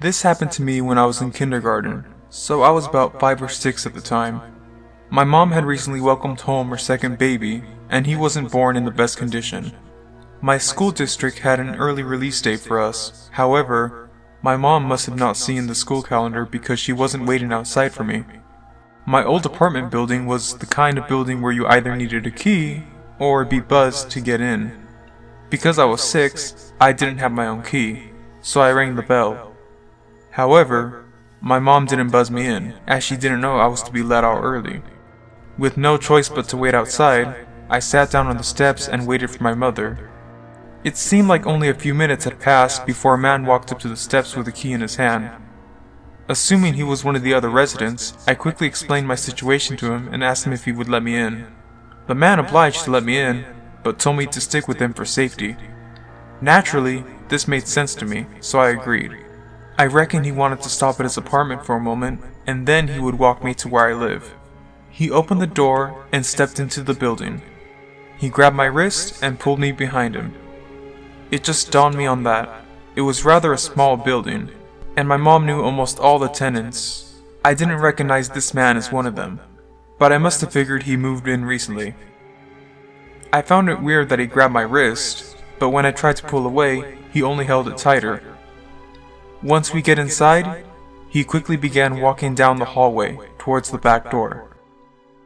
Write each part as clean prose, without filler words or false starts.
This happened to me when I was in kindergarten, so I was about 5 or 6 at the time. My mom had recently welcomed home her second baby, and he wasn't born in the best condition. My school district had an early release date for us. However, my mom must have not seen the school calendar because she wasn't waiting outside for me. My old apartment building was the kind of building where you either needed a key or be buzzed to get in. Because I was 6, I didn't have my own key, so I rang the bell. However, my mom didn't buzz me in, as she didn't know I was to be let out early. With no choice but to wait outside, I sat down on the steps and waited for my mother. It seemed like only a few minutes had passed before a man walked up to the steps with a key in his hand. Assuming he was one of the other residents, I quickly explained my situation to him and asked him if he would let me in. The man obliged to let me in, but told me to stick with him for safety. Naturally, this made sense to me, so I agreed. I reckon he wanted to stop at his apartment for a moment, and then he would walk me to where I live. He opened the door and stepped into the building. He grabbed my wrist and pulled me behind him. It just dawned me on that. It was rather a small building, and my mom knew almost all the tenants. I didn't recognize this man as one of them, but I must have figured he moved in recently. I found it weird that he grabbed my wrist, but when I tried to pull away, he only held it tighter. Once we get inside, he quickly began walking down the hallway towards the back door.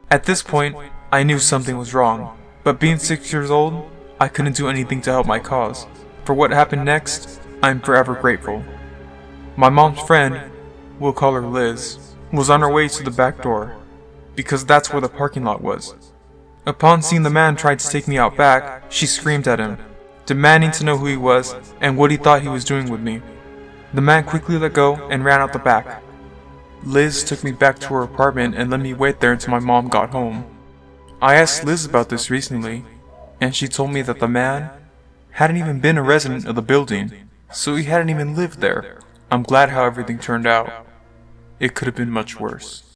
At this point, I knew something was wrong, but being 6 years old, I couldn't do anything to help my cause. For what happened next, I'm forever grateful. My mom's friend, we'll call her Liz, was on her way to the back door, because that's where the parking lot was. Upon seeing the man try to take me out back, she screamed at him, demanding to know who he was and what he thought he was doing with me. The man quickly let go and ran out the back. Liz took me back to her apartment and let me wait there until my mom got home. I asked Liz about this recently, and she told me that the man hadn't even been a resident of the building, so he hadn't even lived there. I'm glad how everything turned out. It could have been much worse.